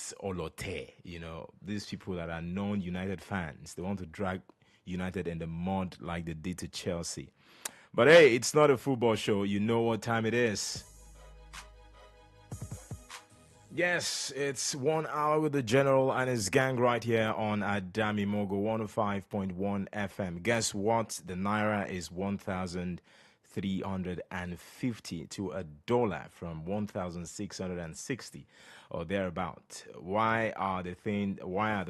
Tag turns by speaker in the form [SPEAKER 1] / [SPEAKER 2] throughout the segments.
[SPEAKER 1] is Olote. These people that are non-United fans, they want to drag United in the mud like they did to Chelsea. But hey, it's not a football show. You know what time it is. Yes, it's 1 hour with the General and his gang right here on Adamimogo 105.1 FM. Guess what? The Naira is 1,350 to a dollar from 1,660 or thereabout. Why are the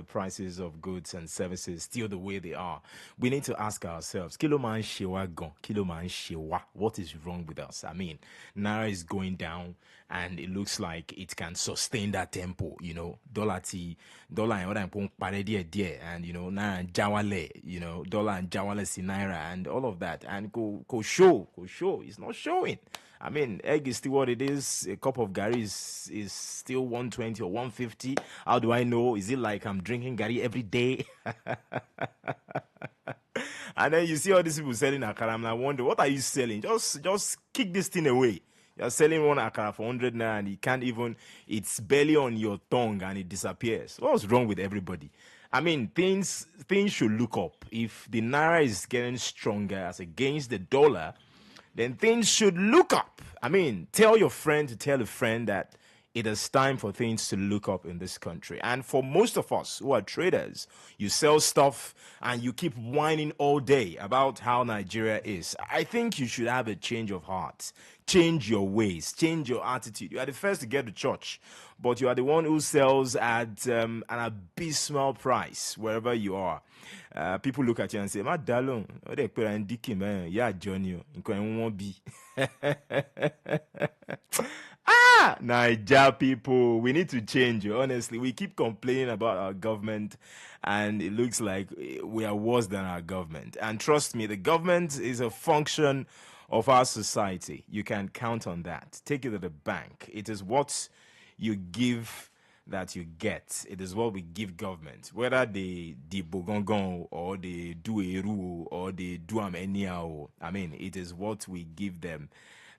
[SPEAKER 1] prices of goods and services still the way they are? We need to ask ourselves, Kilo man shewa gon, kilo man shewa. What is wrong with us? I mean, Naira is going down and it looks like it can sustain that tempo, dollar and what I'm paying and naira and jawale, dollar and jawale si naira and all of that, and go show, it's not showing. I mean, egg is still what it is. A cup of gari is still 120 or 150. How do I know? Is it like I'm drinking gari every day? And then you see all these people selling akara, and I wonder, what are you selling? Just kick this thing away. You're selling one akara for 100 naira and you can't even, it's barely on your tongue and it disappears. What's wrong with everybody? I mean, things should look up. If the naira is getting stronger as against the dollar, then things should look up. I mean, tell your friend to tell a friend that it is time for things to look up in this country. And for most of us who are traders, you sell stuff and you keep whining all day about how Nigeria is. I think you should have a change of heart. Change your ways, change your attitude. You are the first to get to church, but you are the one who sells at an abysmal price wherever you are. People look at you and say, "Ma dalon, yeah, Johnny, won't be." Naija people, we need to change. Honestly, we keep complaining about our government, and it looks like we are worse than our government. And trust me, the government is a function of our society. You can count on that. Take it to the bank. It is what you give that you get. It is what we give government. Whether they bogongon or they do a rule or they do anyhow. I mean, it is what we give them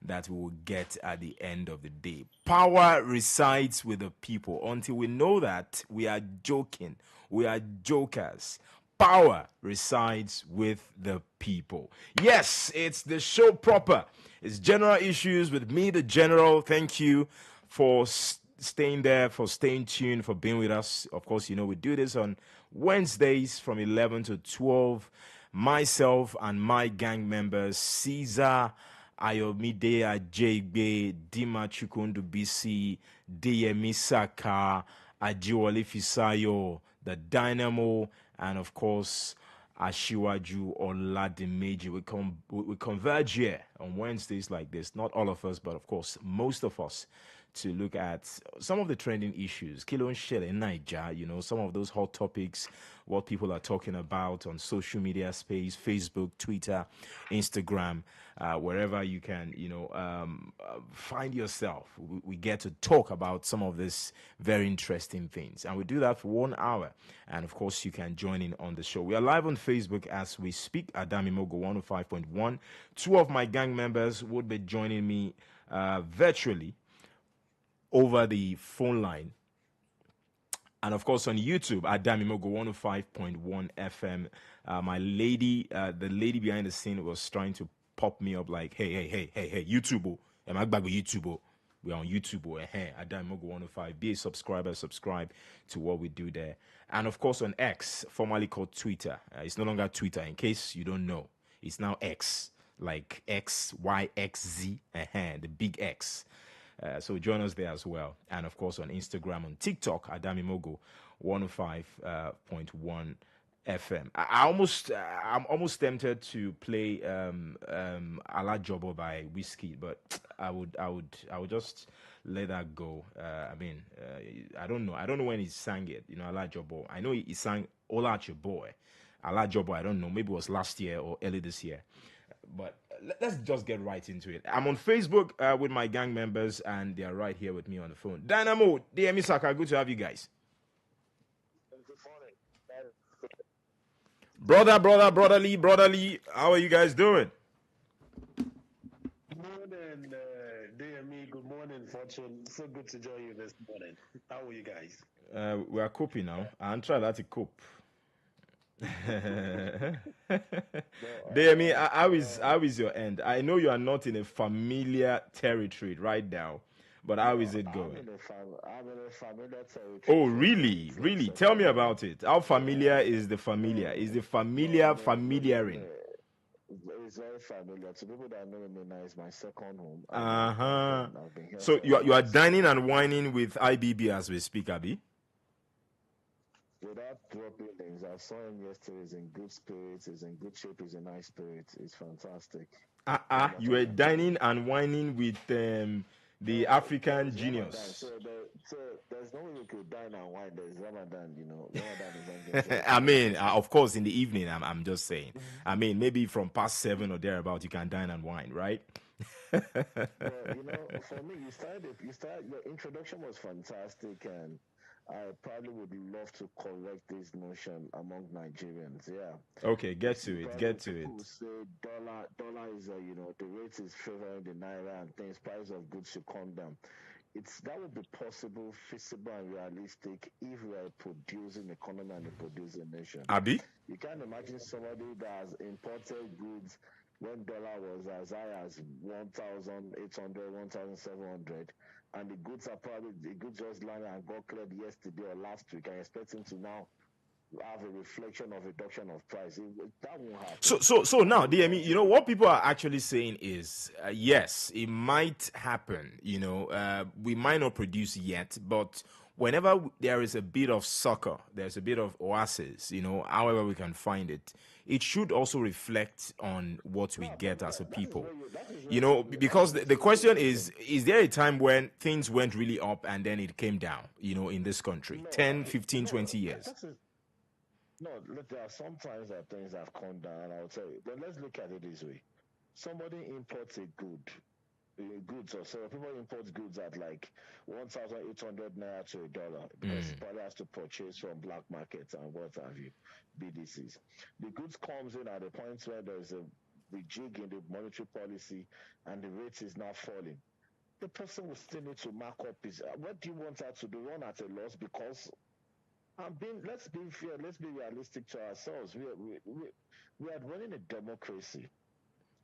[SPEAKER 1] that we will get at the end of the day. Power resides with the people. Until we know that, we are joking. We are jokers. Power resides with the people. Yes, it's the show proper. It's General Issues with me, the General. Thank you for staying there, for staying tuned, for being with us. Of course, we do this on Wednesdays from 11 to 12. Myself and my gang members, Caesar, Ayomide Ajegbe, Dima Chukundu BC, Deyemi Saka, Ajiwale Fisayo, the Dynamo, and of course, Ashiwaju Oladimeji. We converge here on Wednesdays like this. Not all of us, but of course, most of us, to look at some of the trending issues. Kilo Nshele in Niger, some of those hot topics, what people are talking about on social media space, Facebook, Twitter, Instagram, wherever you can, find yourself. We get to talk about some of these very interesting things. And we do that for 1 hour. And of course, you can join in on the show. We are live on Facebook as we speak, Adamimogo 105.1. Two of my gang members would be joining me virtually over the phone line. And of course on YouTube, Adamimogo 105.1 FM. My lady, the lady behind the scene was trying to pop me up like, hey, YouTube. Am I back with YouTube? We're on YouTube. Adamimogo 105. Be a subscriber, subscribe to what we do there. And of course on X, formerly called Twitter. It's no longer Twitter, in case you don't know. It's now X, like XYXZ, the big X. So join us there as well. And of course on Instagram, on TikTok, Adamimogo 105.1 FM. I'm almost tempted to play Ala Jobo by Whiskey, but I would just let that go. I don't know when he sang it. Ala Jobo. I know he sang Ola Your Boy. Ala Jobo, I don't know. Maybe it was last year or early this year. But let's just get right into it. I'm on Facebook with my gang members, and they are right here with me on the phone. Dynamo, Deyemi Saka, good to have you guys. Brotherly, how are you guys doing?
[SPEAKER 2] Good morning, Deyemi. Good everyone in Fortune. So good to join you this morning. How are you guys?
[SPEAKER 1] We are coping now. I'm trying to cope. Demi, how is your end? I know you are not in a familiar territory right now, but how is it going?
[SPEAKER 2] I'm in a familiar territory.
[SPEAKER 1] Oh, really? Really? Tell me about it. How familiar is the familiar? Is the familiar familiaring?
[SPEAKER 2] It's very familiar. To people that know me now, it's my second home.
[SPEAKER 1] I've
[SPEAKER 2] been here
[SPEAKER 1] so you are dining and whining with IBB as we speak, Abby?
[SPEAKER 2] Without dropping names, I saw him yesterday. He's in good spirits. He's in good shape. He's in nice spirits. It's fantastic.
[SPEAKER 1] You were dining and whining with the African genius.
[SPEAKER 2] So there's no way we could dine and wine. There's Ramadan, Ramadan is
[SPEAKER 1] I mean, of course, in the evening, I'm just saying. I mean, maybe from past 7 or thereabout, you can dine and wine, right?
[SPEAKER 2] Well, for me, your introduction was fantastic, and I probably would love to correct this notion among Nigerians. Yeah.
[SPEAKER 1] Okay, get to it.
[SPEAKER 2] People say dollar is the rate is favoring the naira and things. Price of goods should come down. That would be possible, feasible, and realistic if we are a producing economy and a producing nation.
[SPEAKER 1] Abi?
[SPEAKER 2] You can't imagine somebody that has imported goods when dollar was as high as 1,800, 1,700, and the goods just landed and got cleared yesterday or last week. I'm expecting to now have a reflection of reduction of price. That won't happen.
[SPEAKER 1] So now, DME, what people are actually saying is, yes, it might happen. We might not produce yet, but whenever there is a bit of succor, there's a bit of oasis, however we can find it, it should also reflect on what we get as a people. Because the question is there a time when things went really up and then it came down, in this country? 10, 15, 20 years.
[SPEAKER 2] No, look, there are sometimes that things have come down, and I'll tell you. But let's look at it this way. Somebody imports a goods, or so people import goods at like 1,800 naira to $1 because he probably has to purchase from black markets and what have you, BDCs. The goods comes in at a point where there's a rejig in the monetary policy and the rate is now falling. The person will still need to mark up his. What do you want her to do? Run at a loss? Because let's be fair, let's be realistic to ourselves. We are running a democracy,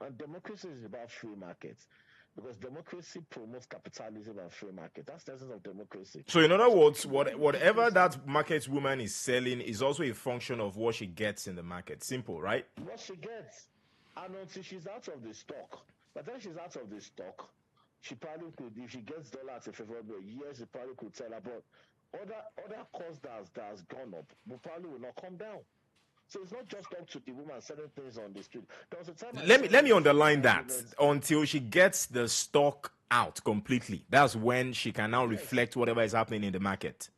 [SPEAKER 2] and democracy is about free markets, because democracy promotes capitalism and free market. That's the essence of democracy.
[SPEAKER 1] So in other words, whatever that market woman is selling is also a function of what she gets in the market. Simple, right?
[SPEAKER 2] What she gets, and until she's out of the stock. But then she's out of the stock, she probably could, if she gets dollar at a favorable year, she probably could sell her. But other costs that has gone up will probably will not come down. So it's not just up to the woman selling things on the street. There was a time
[SPEAKER 1] let me underline that until she gets the stock out completely. That's when she can now reflect whatever is happening in the market.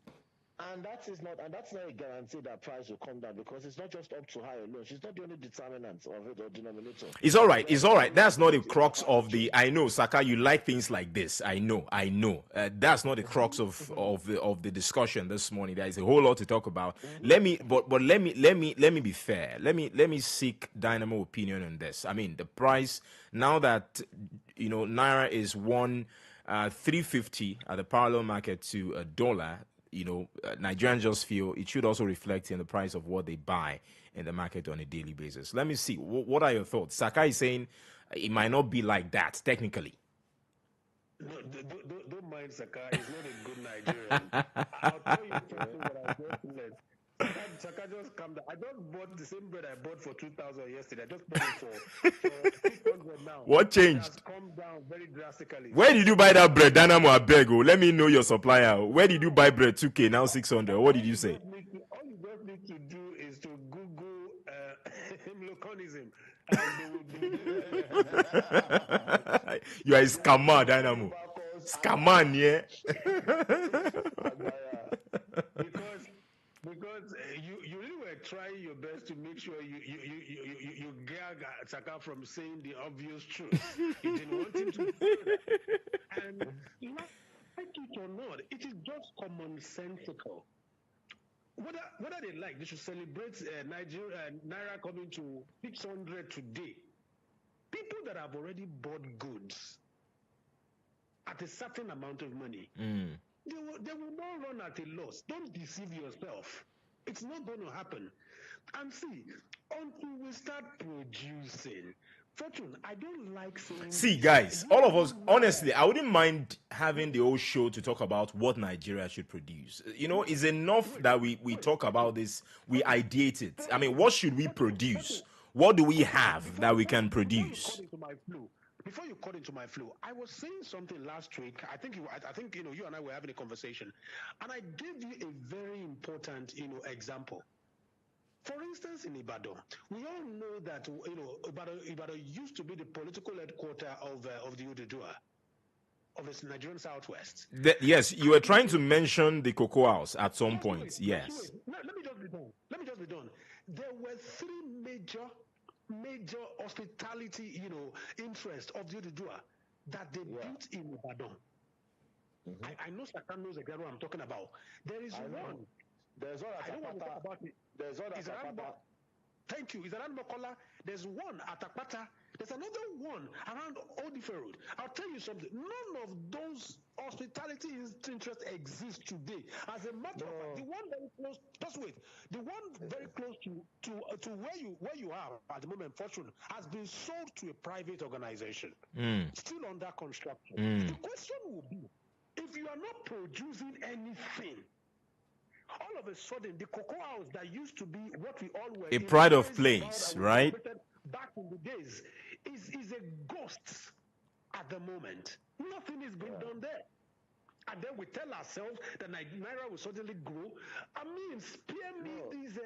[SPEAKER 2] And that's not a guarantee that price will come down, because it's not just up to her alone. She's not the only determinant of it or denominator.
[SPEAKER 1] It's all right. That's not the crux of the. I know, Saka, you like things like this. I know. That's not the crux of the discussion this morning. There is a whole lot to talk about. Let me be fair. Let me seek Dynamo opinion on this. I mean, the price now that naira is 350 at the parallel market to $1. Nigerians just feel it should also reflect in the price of what they buy in the market on a daily basis. Let me see. What are your thoughts? Sakai is saying it might not be like that technically.
[SPEAKER 2] No, don't mind Sakai. He's not a good Nigerian. I'll tell you something that I just learned. Saka just calm down. I just bought the same bread I bought for 2,000 yesterday. I just bought it for 600 now.
[SPEAKER 1] What changed?
[SPEAKER 2] It has come down very drastically.
[SPEAKER 1] Where did you buy that bread, Dynamo? I beg you. Let me know your supplier. Where did you buy bread? 2K, now 600. What did you say?
[SPEAKER 2] All you just need to do is to Google locanism.
[SPEAKER 1] You are a scammer, Dynamo. Scammer, yeah.
[SPEAKER 2] Because you really were trying your best to make sure you gag Saka from saying the obvious truth. You didn't want him to say that. And like it or not, it is just commonsensical. Whether they like, they should celebrate Naira coming to 600 today. People that have already bought goods
[SPEAKER 3] at a certain amount of money, they will not run at a loss. Don't deceive yourself. It's not going to happen. And see, until we start producing, Fortune, I don't like saying
[SPEAKER 1] See,
[SPEAKER 3] this.
[SPEAKER 1] guys, all of us, honestly, I wouldn't mind having the whole show to talk about what Nigeria should produce. You know, it's enough that we talk about this, we ideate it. I mean, what should we produce? What do we have that we can produce?
[SPEAKER 3] Before you cut into my flow, I was saying something last week. I think you and I were having a conversation, and I gave you a very important example. For instance, in Ibadan, we all know that Ibadan used to be the political headquarters of the Ududua, of the Nigerian Southwest.
[SPEAKER 1] Yes, you were trying to mention the Cocoa House at some point. Yes.
[SPEAKER 3] Let me just be done. There were three major hospitality, interests of the Ududua that they built in Ibadan. I know Saka knows exactly what I'm talking about. There is one.
[SPEAKER 2] There's one at Akpata. There's one at Akpata.
[SPEAKER 3] Thank you. Is around Mokola. There's one at Akpata. There's another one around Odife Road. I'll tell you something. None of those hospitality interests exist today. As a matter of fact, the one very close. Just wait. The one very close to where you are at the moment, Fortune, has been sold to a private organization. Still under construction. The question will be, if you are not producing anything, all of a sudden, the Cocoa House that used to be what we all were
[SPEAKER 1] a pride of place, right?
[SPEAKER 3] Back in the days, is a ghost at the moment. Nothing is being done there. And then we tell ourselves that Naira will suddenly grow. I mean, spare me these.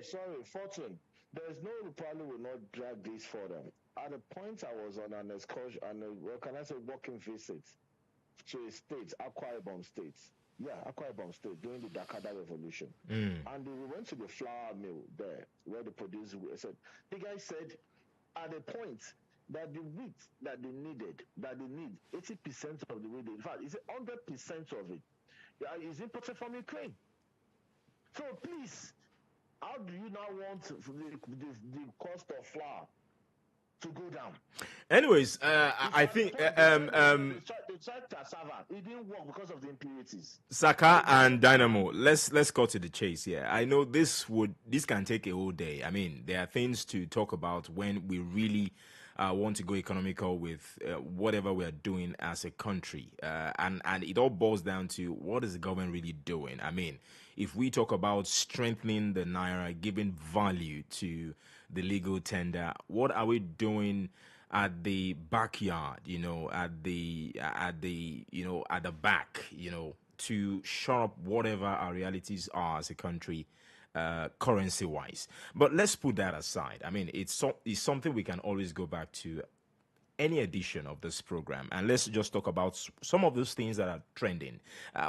[SPEAKER 2] Sorry, Fortune. There's no probably will not drag this further. At the point I was on an excursion, walking visit to a state, Akwa Ibom State. Yeah, Akwa Ibom State during the Dakada Revolution. And we went to the flour mill there where they produce. The guy said at the point that the wheat that they need 80% of the wheat. In fact, he said 100% of it is imported from Ukraine. So please, how do you now want the cost of flour to go down?
[SPEAKER 1] Anyways, I think
[SPEAKER 2] they tried cassava. It didn't work because of the impurities.
[SPEAKER 1] Saka and Dynamo. Let's cut to the chase here. I know this can take a whole day. I mean, there are things to talk about when we really want to go economical with whatever we are doing as a country, and it all boils down to what is the government really doing. I mean, if we talk about strengthening the naira, giving value to the legal tender, what are we doing at the backyard, at the back, to shore up whatever our realities are as a country, currency wise? But let's put that aside. I mean, it's something we can always go back to any edition of this program, and let's just talk about some of those things that are trending.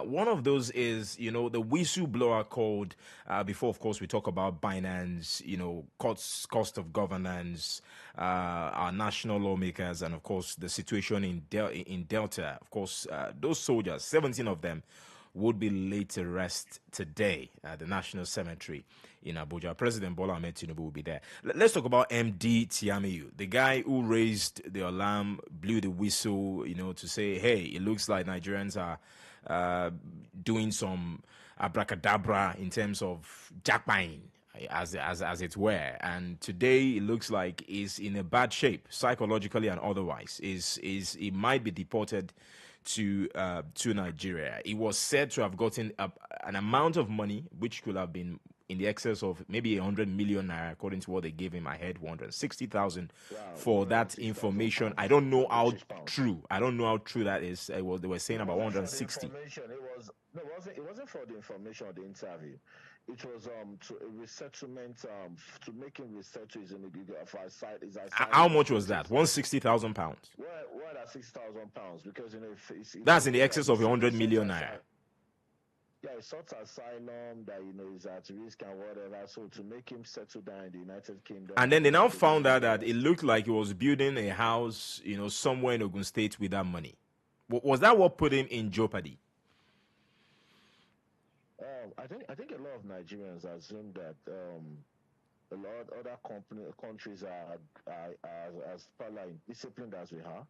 [SPEAKER 1] One of those is, the whistleblower called, before, of course, we talk about Binance, cost of governance, our national lawmakers, and, of course, the situation in Delta. Of course, those soldiers, 17 of them, would be laid to rest today at the National Cemetery in Abuja. President Bola Ahmed Tinubu will be there. Let's talk about MD Tiamiyu, the guy who raised the alarm, blew the whistle, to say, hey, it looks like Nigerians are doing some abracadabra in terms of jackpine, as it were. And today it looks like he's in a bad shape, psychologically and otherwise. He might be deported to Nigeria. He was said to have gotten an amount of money which could have been in the excess of maybe 100 million naira, according to what they gave him. I heard 160,000 for that information. I don't know how true. That is. They were saying about 160.
[SPEAKER 2] It wasn't for the information of the interview. It was to a resettlement to make him resettle his
[SPEAKER 1] How much was that? 160,000 pounds.
[SPEAKER 2] Well, that's 6,000 pounds because
[SPEAKER 1] that's in the excess of 100 million naira.
[SPEAKER 2] Yeah, he sought asylum that is at risk and whatever. So to make him settle down in the United Kingdom.
[SPEAKER 1] And then they now found out that it looked like he was building a house, somewhere in Ogun State with that money. Was that what put him in jeopardy?
[SPEAKER 2] I think a lot of Nigerians assume that a lot of other countries are as disciplined as we are,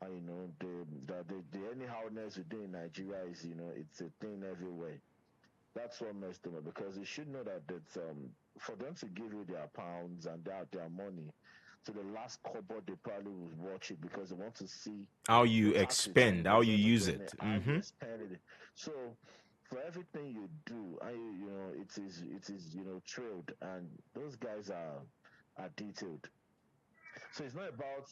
[SPEAKER 2] And the anyhowness we do in Nigeria is, it's a thing everywhere. That's what messed them up, because you should know that for them to give you their pounds and their money to the last kobo, they probably will watch it because they want to see
[SPEAKER 1] How you
[SPEAKER 2] your tax return,
[SPEAKER 1] expend, how you use
[SPEAKER 2] return,
[SPEAKER 1] it.
[SPEAKER 2] how you spend it. So for everything you do, it is trailed, and those guys are detailed. So it's not about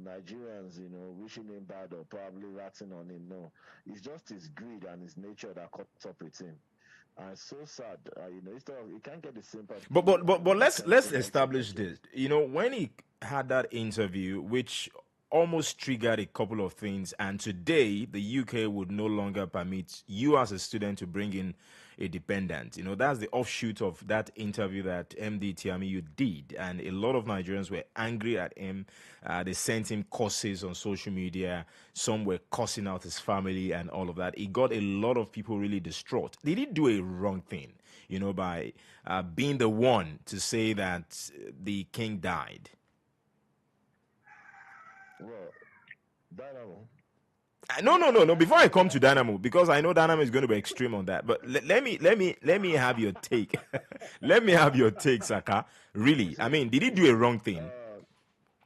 [SPEAKER 2] Nigerians, wishing him bad or probably ratting on him. No, it's just his greed and his nature that caught up with him. And so sad, instead of, he can't get the sympathy.
[SPEAKER 1] But let's
[SPEAKER 2] Attention that
[SPEAKER 1] establish this. When he had that interview, which almost triggered a couple of things, and today the UK would no longer permit you as a student to bring in a dependent. That's the offshoot of that interview that MD Tiamiyu did, and a lot of Nigerians were angry at him. They sent him curses on social media. Some were cussing out his family and all of that. He got a lot of people really distraught. Did he do a wrong thing, by being the one to say that the king died?
[SPEAKER 2] Well, Dynamo.
[SPEAKER 1] No. Before I come to Dynamo, because I know Dynamo is going to be extreme on that, but let me have your take. Let me have your take, Saka. Really, I mean, did he do a wrong thing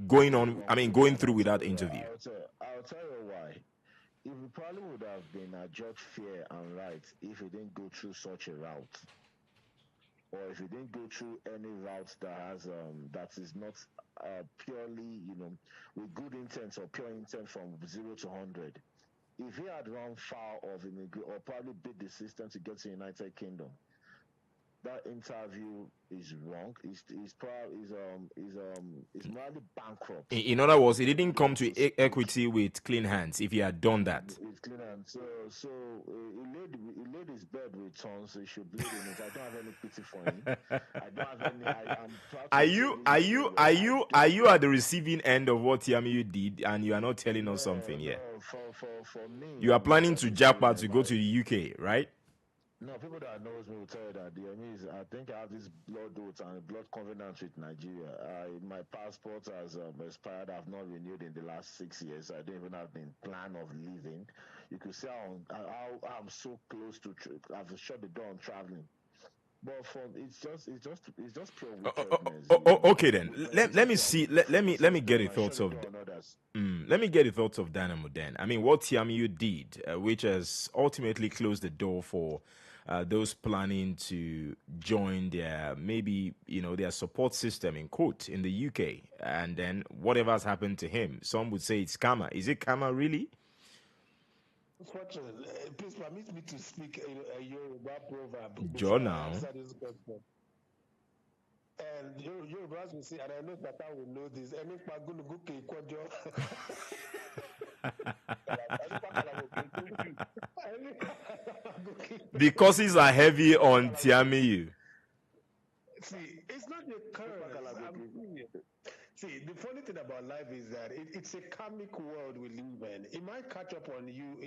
[SPEAKER 1] going through with that interview?
[SPEAKER 2] I'll tell you why. If he probably would have been judged fair and right if he didn't go through such a route, or if he didn't go through any route that is not purely with good intent or pure intent from 0 to 100. If he had run foul of immigrant or probably beat the system to get to United Kingdom, that interview is wrong. Is morally bankrupt.
[SPEAKER 1] In other words, he didn't come to equity with clean hands. If he had done that,
[SPEAKER 2] with clean hands. So he laid his bed with tongues. So he should bleed in it. I don't have any pity for him. I don't have any. I'm proud to
[SPEAKER 1] are you at the receiving end of what Yamiyu did, and you are not telling us something yet?
[SPEAKER 2] No, for me,
[SPEAKER 1] You are planning to Japan to go to the UK, right?
[SPEAKER 2] No, people that knows me will tell you that I think I have this blood oath and blood covenant with Nigeria. My passport has expired. I've not renewed in the last 6 years. I don't even have the plan of leaving. You could see how I'm so close to. I've shut the door on traveling. But it's just pure wickedness.
[SPEAKER 1] Okay then. Let me see. Let me get your thoughts of. Let me get your thoughts of Dynamo then. I mean, what Tiamiyu did, which has ultimately closed the door for those planning to join their their support system in quote in the UK, and then whatever has happened to him. Some would say it's karma. Is it karma really?
[SPEAKER 3] Please permit me to speak a Yoruba proverb
[SPEAKER 1] Joe
[SPEAKER 3] before I
[SPEAKER 1] now.
[SPEAKER 3] answer this question. And Yorubas will say, and I know that I will know this.
[SPEAKER 1] The courses are heavy on Tiamiyu.
[SPEAKER 3] See, it's not a curse. See, the funny thing about life is that it's a karmic world we live in. It might catch up on you,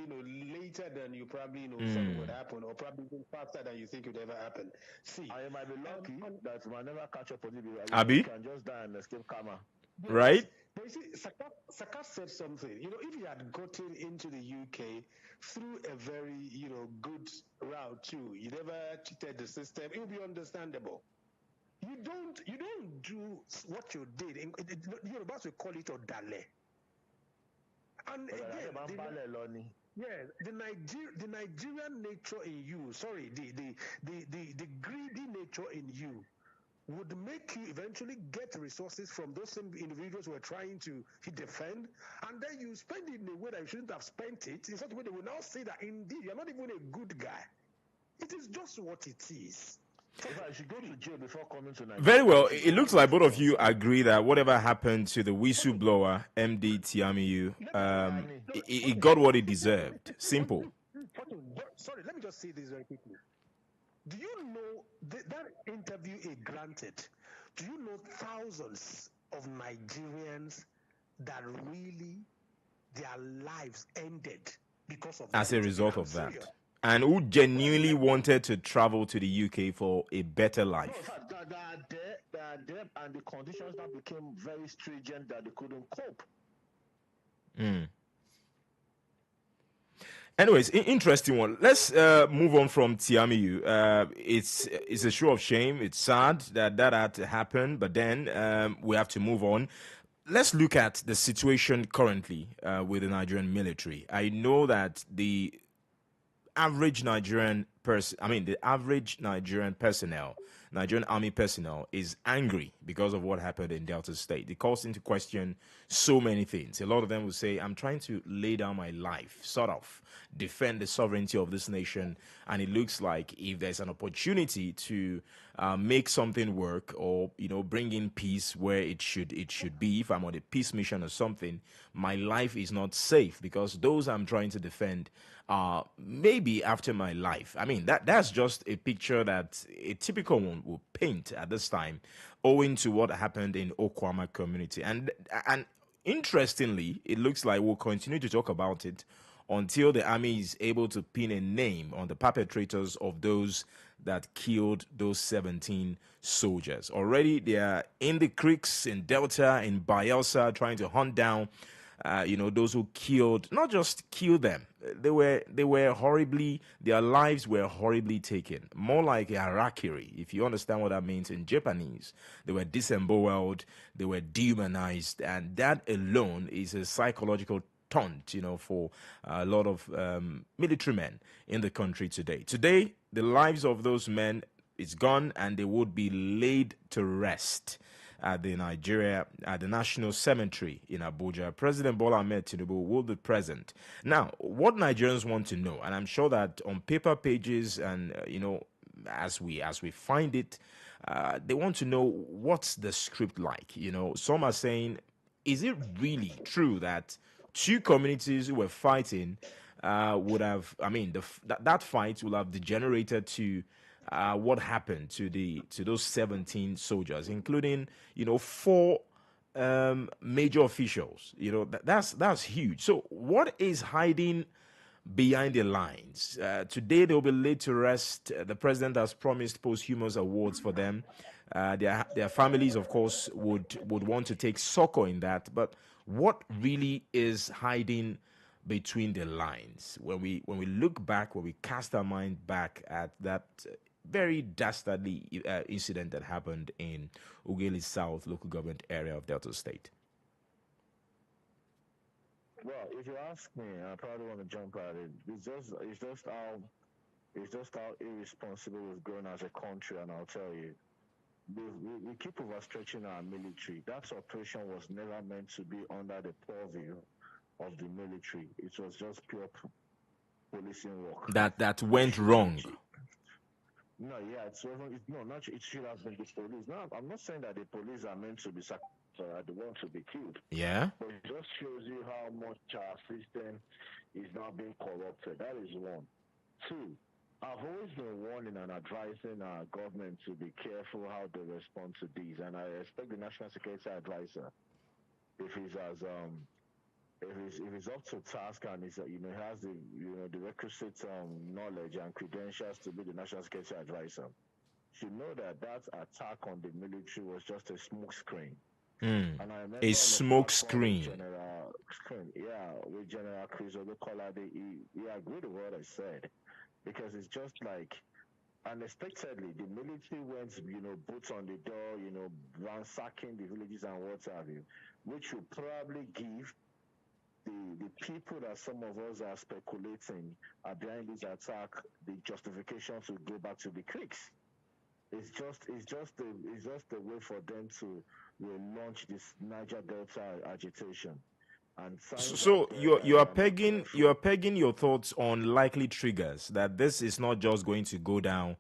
[SPEAKER 3] later than you probably thought would happen, or probably even faster than you think it would ever happen. See,
[SPEAKER 2] I might be lucky that it might never catch up on you.
[SPEAKER 1] Abi?
[SPEAKER 2] You can just die and escape karma.
[SPEAKER 3] Yes.
[SPEAKER 1] Right?
[SPEAKER 3] But you see, Saka said something. If he had gotten into the UK through a very, good route too, you never cheated the system, it would be understandable. You don't do what you did. Yorubas will call it odale. And again, the Nigerian nature in you, sorry, the greedy nature in you would make you eventually get resources from those same individuals who are trying to defend, and then you spend it in a way that you shouldn't have spent it, in such a way they will now say that indeed you're not even a good guy. It is just what it is.
[SPEAKER 2] I should go to jail before coming to Nigeria.
[SPEAKER 1] Very well. It looks like both of you agree that whatever happened to the whistleblower, MD Tiamiyu, he got what he deserved. Simple.
[SPEAKER 3] Sorry, let me just say this very quickly. Do you know that interview he granted? Do you know thousands of Nigerians that really their lives ended because of
[SPEAKER 1] as a result of that? And who genuinely wanted to travel to the UK for a better life.
[SPEAKER 2] No, in fact, they are there, and the conditions now became very stringent that they couldn't cope.
[SPEAKER 1] Anyways, interesting one. Let's move on from Tiamiyu. It's a show of shame. It's sad that that had to happen, but then we have to move on. Let's look at the situation currently with the Nigerian military. I know that the average Nigerian person, I mean, the average Nigerian personnel, Nigerian army personnel, is angry because of what happened in Delta State. It calls into question so many things. A lot of them will say, I'm trying to lay down my life, sort of defend the sovereignty of this nation. And it looks like if there's an opportunity to make something work, or bring in peace where it should be, if I'm on a peace mission or something, my life is not safe because those I'm trying to defend maybe after my life. I mean, that's just a picture that a typical one will paint at this time, owing to what happened in Okwama community. And interestingly, it looks like we'll continue to talk about it until the army is able to pin a name on the perpetrators of those that killed those 17 soldiers. Already they are in the creeks in Delta, in Bayelsa, trying to hunt down those who killed, not just killed them, they were horribly, their lives were horribly taken, more like a harakiri, if you understand what that means in Japanese. They were disemboweled, they were dehumanized, and that alone is a psychological taunt, for a lot of military men in the country today. Today, the lives of those men is gone, and they would be laid to rest at the National Cemetery in Abuja. President Bola Ahmed Tinubu will be present. Now, what Nigerians want to know, and I'm sure that on paper pages and as we find it, they want to know what's the script like. Some are saying, is it really true that two communities who were fighting would have, I mean, that fight will have degenerated to what happened to those 17 soldiers, including four major officials. That's huge. So what is hiding behind the lines? Today they'll be laid to rest. The president has promised posthumous awards for them. Their families, of course, would want to take succor in that. But what really is hiding between the lines? When we look back, when we cast our mind back at that very dastardly incident that happened in Ughelli South local government area of Delta State.
[SPEAKER 2] Well, if you ask me, I probably want to jump at it. It's just how irresponsible we've grown as a country, and I'll tell you, we keep overstretching our military. That operation was never meant to be under the purview of the military. It was just pure policing work.
[SPEAKER 1] That went wrong.
[SPEAKER 2] No, yeah, it should have been the police. No, I'm not saying that the police are meant to be they want to be killed.
[SPEAKER 1] Yeah.
[SPEAKER 2] But it just shows you how much our system is now being corrupted. That is one. Two, I've always been warning and advising our government to be careful how they respond to these, and I expect the National Security Advisor, if he's up to task and he has the requisite knowledge and credentials to be the National Security Advisor, should know that attack on the military was just a smoke screen. And I remember
[SPEAKER 1] a smoke screen.
[SPEAKER 2] With General Chris Olukolade, he agreed with what I said, because it's just like unexpectedly the military went, boots on the door, ransacking the villages and what have you, which will probably give the people that some of us are speculating are behind this attack the justification to go back to the creeks. It's just a way for them to launch this Niger Delta agitation. And
[SPEAKER 1] so you are pegging your thoughts on likely triggers, that this is not just going to go down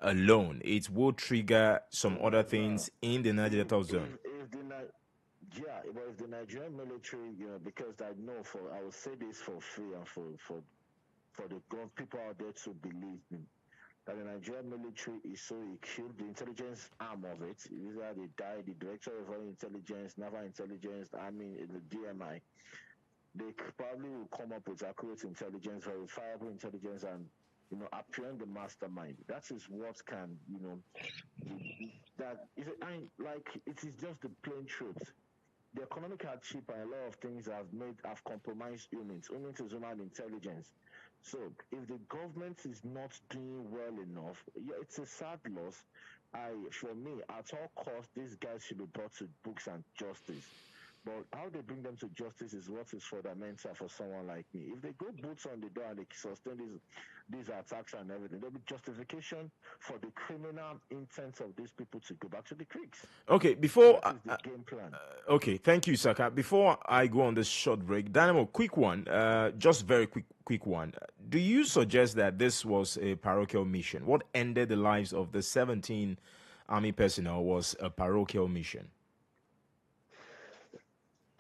[SPEAKER 1] alone. It will trigger some other things in the Niger Delta zone.
[SPEAKER 2] If the Nigerian military, because I will say this for free and for the people out there to believe me, that the Nigerian military is so killed, the intelligence arm of it, either they died, the director of foreign intelligence, naval intelligence, army, the DMI, they probably will come up with accurate intelligence, verifiable intelligence, and appearing the mastermind. That is what can, it is just the plain truth. the economic hardship and a lot of things have compromised humans is human intelligence. So if the government is not doing well enough, yeah, it's a sad loss. For me, at all costs, these guys should be brought to books and justice. But how they bring them to justice is what is fundamental for someone like me. If they go boots on the door and they sustain these attacks and everything, there'll be justification for the criminal intent of these people to go back to the creeks.
[SPEAKER 1] Okay, before
[SPEAKER 2] that is the game plan.
[SPEAKER 1] Okay, thank you, Saka. Before I go on this short break, Dynamo, quick one, just very quick one. Do you suggest that this was a parochial mission? What ended the lives of the 17 army personnel was a parochial mission?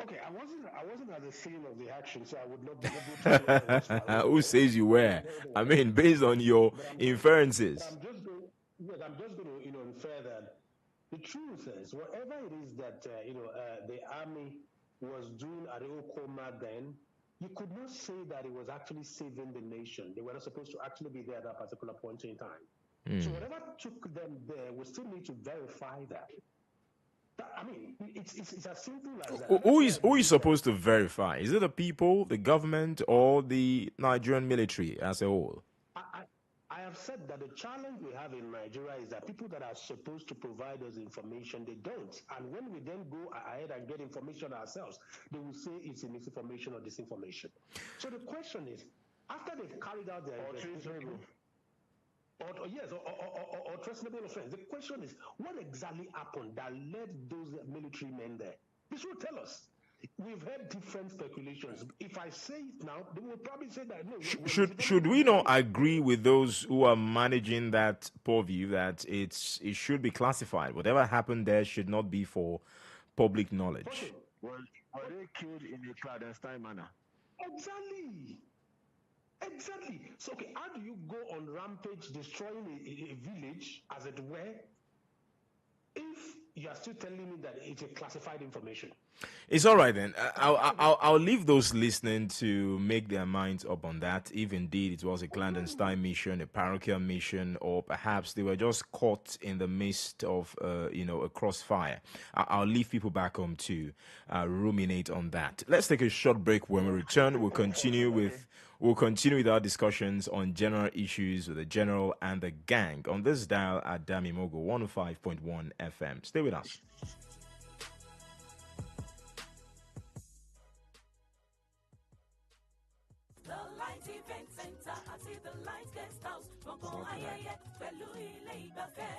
[SPEAKER 3] Okay, I wasn't at the scene of the action, so I would not be able to know.
[SPEAKER 1] Who says you were? I mean, based on your inferences.
[SPEAKER 3] I'm just going to infer that the truth is, whatever it is that the army was doing at Okoma then, you could not say that it was actually saving the nation. They were not supposed to actually be there at that particular point in time. So whatever took them there, we still need to verify that. I mean, it's as simple as that.
[SPEAKER 1] Who is supposed to verify? Is it the people, the government, or the Nigerian military as a whole?
[SPEAKER 3] I have said that the challenge we have in Nigeria is that people that are supposed to provide us information, they don't. And when we then go ahead and get information ourselves, they will say it's misinformation or disinformation. So the question is, after they've carried out their investigation, or treasonable offense. The question is, what exactly happened that led those military men there? This will tell us. We've heard different speculations. If I say it now, they will probably say that no.
[SPEAKER 1] Should we not agree with those who are managing that purview that it should be classified? Whatever happened there should not be for public knowledge.
[SPEAKER 2] Okay. Were they killed in a clandestine manner?
[SPEAKER 3] Exactly. So, okay, how do you go on rampage destroying a village, as it were, if you are still telling me that it's a classified information?
[SPEAKER 1] It's all right then. I'll leave those listening to make their minds up on that. If indeed it was a clandestine mission, a parochial mission, or perhaps they were just caught in the midst of a crossfire. I'll leave people back home to ruminate on that. Let's take a short break. When we return, we'll continue with our discussions on general issues with the general and the gang on this dial at Adamimogo 105.1 FM. Stay with us.
[SPEAKER 4] Event Center àti the Light Guest House gbọ̀ngàn ayẹyẹ pẹ̀lú ilé ìgbafẹ́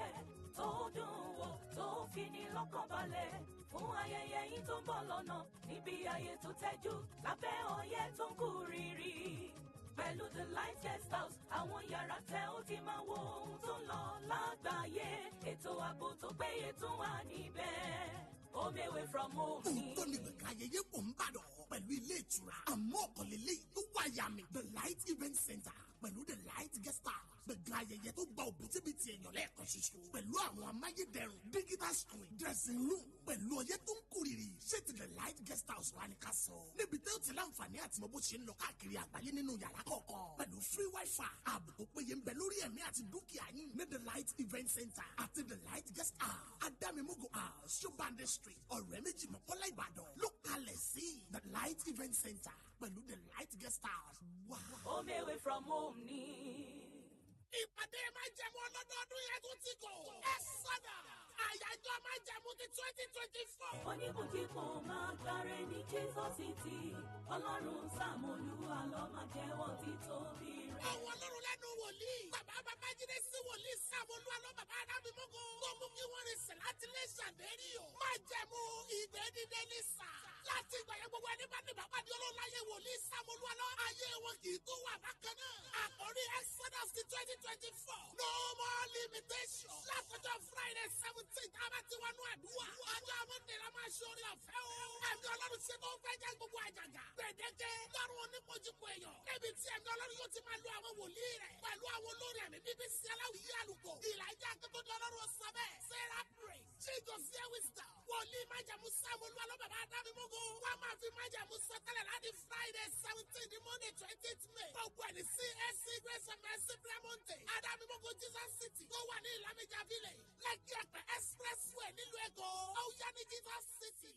[SPEAKER 4] tó dùn wò tó fini lọ́kàn balẹ̀ fún ayẹyẹ yìí tó ń bọ̀ lọ́nà níbi ayé tó tẹ́jú lábẹ́ ọyẹ́ tó ń kú rírì pẹ̀lú the Light Guest House àwọn yàrá tẹ́ ó ti máa wo ohun tó ń lọ lágbàáyé ètò ààbò tó péye tún wà níbẹ̀. Home away from home.
[SPEAKER 5] Òótọ́ ni gbẹ̀ka ayẹyẹ pọ̀ ń bàdàn pẹ̀lú ilé ìtura. Àmọ́ ọ̀kànlélẹ́yìn tó wáyà mi. The Light Event Center pẹ̀lú The Light Guest House. Gbẹ̀ka ayẹyẹ tó gba òbítíbitì èèyàn lẹ́ẹ̀kan ṣoṣo. Pẹ̀lú àwọn amáyédẹrùn, digital screen, dressing room, pẹ̀lú ọyẹ́ tó ń kórìrì. Ṣé ti The Light Guest House wà ní ká sọ? Níbi tẹ́ ó ti láǹfààní àti mọ bó ṣe ń lọ káàkiri àgbáyé nínú yàrá kọ̀ọ̀kan. Pẹ̀lú free wifi, ààbò tó péye ń bẹ lórí ẹ̀mí àti dúkìá yín. Ní The Light Event Center àti The Light Guest House. Adamimogo House, Shobande Street, ọ̀rẹ́ méjì Mọ́kọ́lá Ìbàdàn ló kalẹ̀ sí The Light Event Center pẹ̀lú The Light Guest House. Wow.
[SPEAKER 4] Home away from home ni.
[SPEAKER 5] Ìpàdé máa jẹ̀mú ọlọ́dọọdún yẹn tó ti kò. Ẹ sọ̀dà. Àyájọ́ máa jẹ̀mú ti 2024.
[SPEAKER 4] Oníkùnkùn máa gbáre ní Jesus City. Ọlọ́run Sàmúlú àlọ́ máa jẹ́wọ́ títóbi rẹ̀.
[SPEAKER 5] Àwọn ọlọ́run lẹ́nu wòlíì. Bàbá Babájídé sí wòlíì Sàmúlú àlọ́ bàbá Adamimogo. Tó mú kí wọ́n rìn sẹ̀ láti lè ṣàdérí o. Máa jẹ̀mú ìgbé dídé ní sà. Láti ìgbà yẹn gbogbo ẹni bá ní bàbá di olóòláyé wòlíì Sàmúlú àlọ́. Ayé wọn kì í tó wà bákan náà. Àkórí Exodus ti 2024. No more limitation. Látọjọ́ Friday 17th, àbá ti wọnú àdúrà. Ọjọ́ Monday la máa ṣe orí ọ̀fẹ́ o. Ẹ̀mí ọlọ́run ṣe tó fẹ́ jẹ́ gbogbo àjàgà. Gbèdéke lọ́rùn onípojúpo èèyàn. Níbi tí ẹ̀mí ọlọ́run yóò ti máa lo àwọn wòlíì rẹ̀. Pẹ̀lú àwọn olórí ẹ̀mí bíbí sí aláwìyé àlùkò. Ìlàjà akẹ́kọ̀ọ́ ọlọ́run sọ bẹ́ẹ̀. Sarah pray. Jesus hear wisdom. Wòlíì májàmú Sàmúlú àlọ́ bàbá Adamimogo. Wọ́n máa fi májàmú sọtẹ́lẹ̀ láti Friday 17 ní Monday 20th May. Gbogbo ẹni CAC Grace of Mercy Bremonte. Adamimogo Jesus City. Tó wà ní Ìlàmìjà Village. Lẹ́kí ẹ̀pẹ̀ Expressway nílùú Èkó. Ó yá ní Jesus City.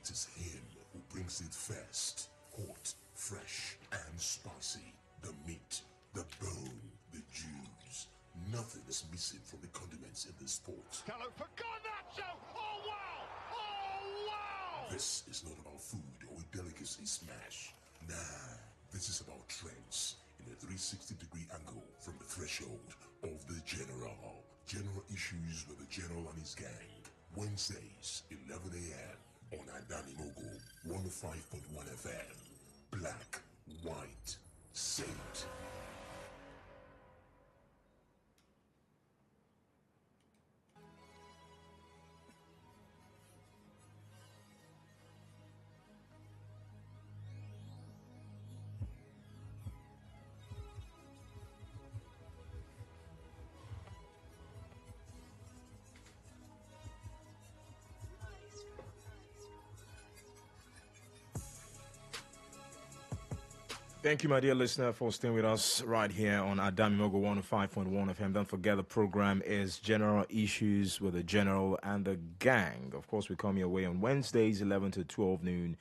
[SPEAKER 6] It is him who brings it first, hot, fresh, and spicy. The meat, the bone, the juice. Nothing is missing from the condiments in this pot.
[SPEAKER 5] Gallo for Garnacho! Oh wow! Oh wow!
[SPEAKER 6] This is not about food or a delicacy smash. Nah, this is about trends in a 360-degree angle from the threshold of the General. General Issues with the General and his gang. Wednesdays, 11 a.m. on Adamimogo 105.1 FM. Black, white, saint.
[SPEAKER 1] Thank you, my dear listener, for staying with us right here on Adamimogo 105.1 FM. Don't forget the program is General Issues with the General and the Gang. Of course, we come your way on Wednesdays, 11 to 12 noon,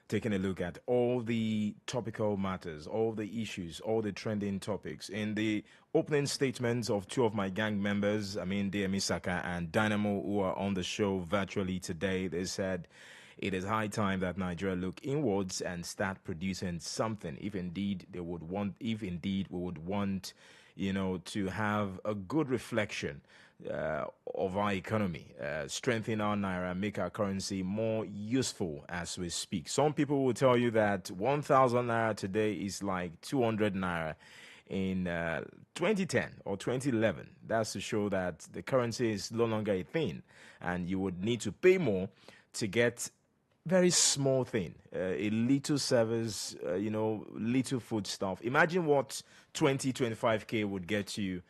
[SPEAKER 1] taking a look at all the topical matters, all the issues, all the trending topics. In the opening statements of two of my gang members, DMI Saka and Dynamo, who are on the show virtually today, they said it is high time that Nigeria look inwards and start producing something. If indeed we would want, to have a good reflection of our economy, strengthen our naira, make our currency more useful as we speak. Some people will tell you that 1,000 naira today is like 200 naira in 2010 or 2011. That's to show that the currency is no longer a thing, and you would need to pay more to get very small thing, a little service, little food stuff. Imagine what 25K would get you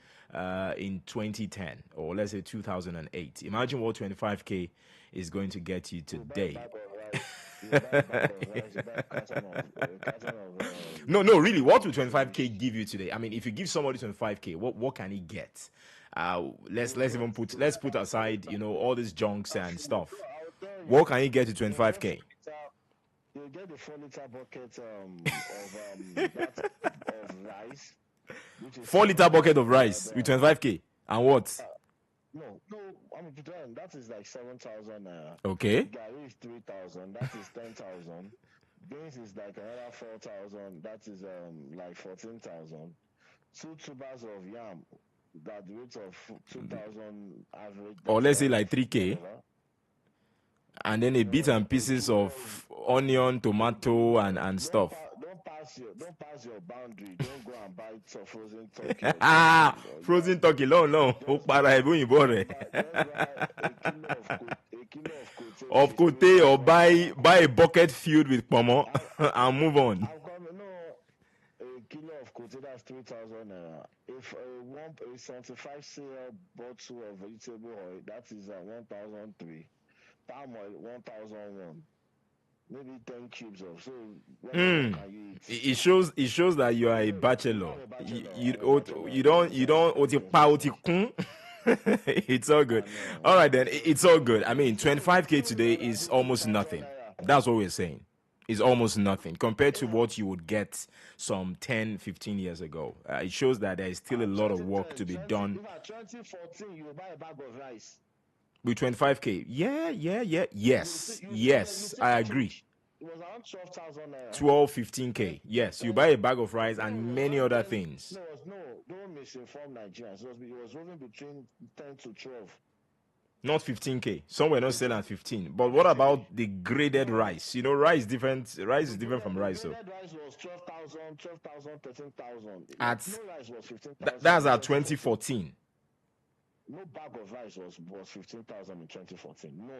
[SPEAKER 1] in 2010, or let's say 2008. Imagine what 25K is going to get you today. No, really, what will 25K give you today? I mean, if you give somebody 25K, what can he get? Let's put aside, all these junks and stuff. What can you get to 25K?
[SPEAKER 2] You get the 4-liter bucket of rice.
[SPEAKER 1] 4-liter bucket of rice with 25K. And what?
[SPEAKER 2] No, that is like 7,000 naira.
[SPEAKER 1] Okay.
[SPEAKER 2] Gari is 3,000. That is 10,000. Beans is like another 4,000. That is like 14,000. 2 tubers of yam. That rate of 2,000 average.
[SPEAKER 1] Or let's say like 3K. Whatever. And then a bit and pieces of onion, tomato, and stuff.
[SPEAKER 2] Don't pass your boundary. Don't go and buy some frozen turkey.
[SPEAKER 1] Frozen turkey, no. Of kote, or buy a bucket filled with pomo and move on.
[SPEAKER 2] A kilo of kote, that's 3,000 naira. If a 75 cl bottle of vegetable oil, that is 1,003. Palm oil 1,001, maybe 10 cubes of. So
[SPEAKER 1] it shows that you are a bachelor. You don't It's all good. All right then, it's all good. I mean, 25K today is almost nothing. That's what we're saying. It's almost nothing compared to what you would get some 10, 15 years ago. It shows that there is still a lot of work to be done.
[SPEAKER 2] 2014, you buy a bag of rice.
[SPEAKER 1] With 25K, yes, I agree.
[SPEAKER 2] It was around 12,000 naira.
[SPEAKER 1] 12, 15K. Yes, you buy a bag of rice and many other things.
[SPEAKER 2] Don't misinform Nigerians. It was moving between 10 to 12.
[SPEAKER 1] Not 15K. Some were not selling at 15. But what about the graded rice? Rice is different. Rice is different from rice. So
[SPEAKER 2] graded rice was 12,000, 13,000.
[SPEAKER 1] No
[SPEAKER 2] rice was 15,000.
[SPEAKER 1] That's at 2014.
[SPEAKER 2] No bag of rice was 15,000 in 2014.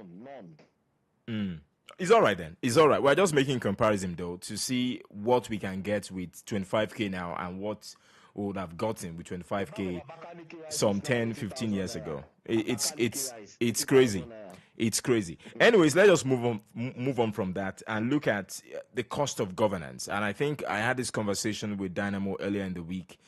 [SPEAKER 2] None.
[SPEAKER 1] It's all right then. It's all right. We're just making comparison though to see what we can get with 25K now and what we would have gotten with 25K some 10, 15 years ago. It's crazy. It's crazy. Anyways, let's just move on from that and look at the cost of governance. And I think I had this conversation with Dynamo earlier in the week.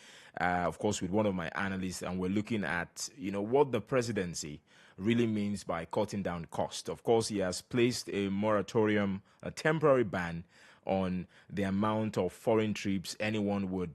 [SPEAKER 1] of course, with one of my analysts, and we're looking at, what the presidency really means by cutting down cost. Of course, he has placed a moratorium, a temporary ban on the amount of foreign trips anyone would,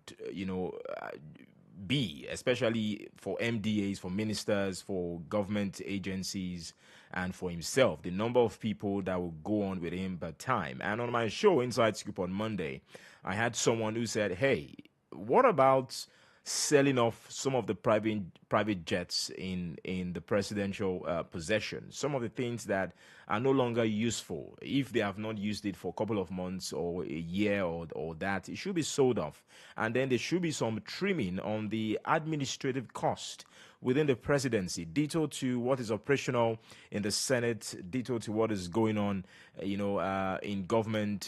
[SPEAKER 1] be, especially for MDAs, for ministers, for government agencies, and for himself, the number of people that will go on with him per time. And on my show, Inside Scoop on Monday, I had someone who said, hey, what about selling off some of the private jets in the presidential possession? Some of the things that are no longer useful, if they have not used it for a couple of months or a year or that, it should be sold off. And then there should be some trimming on the administrative cost within the presidency, ditto to what is operational in the Senate, ditto to what is going on, in government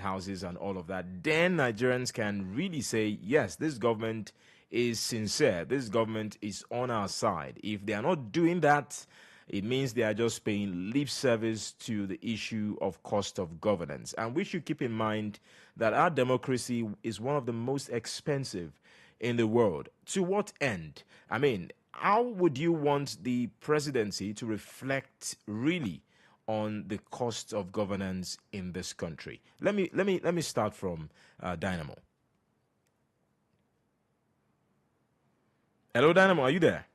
[SPEAKER 1] houses and all of that. Then Nigerians can really say, yes, this government is sincere. This government is on our side. If they are not doing that, it means they are just paying lip service to the issue of cost of governance. And we should keep in mind that our democracy is one of the most expensive in the world. To what end? I mean, how would you want the presidency to reflect really on the cost of governance in this country? Let me start from Dynamo. Hello, Dynamo. Are you there?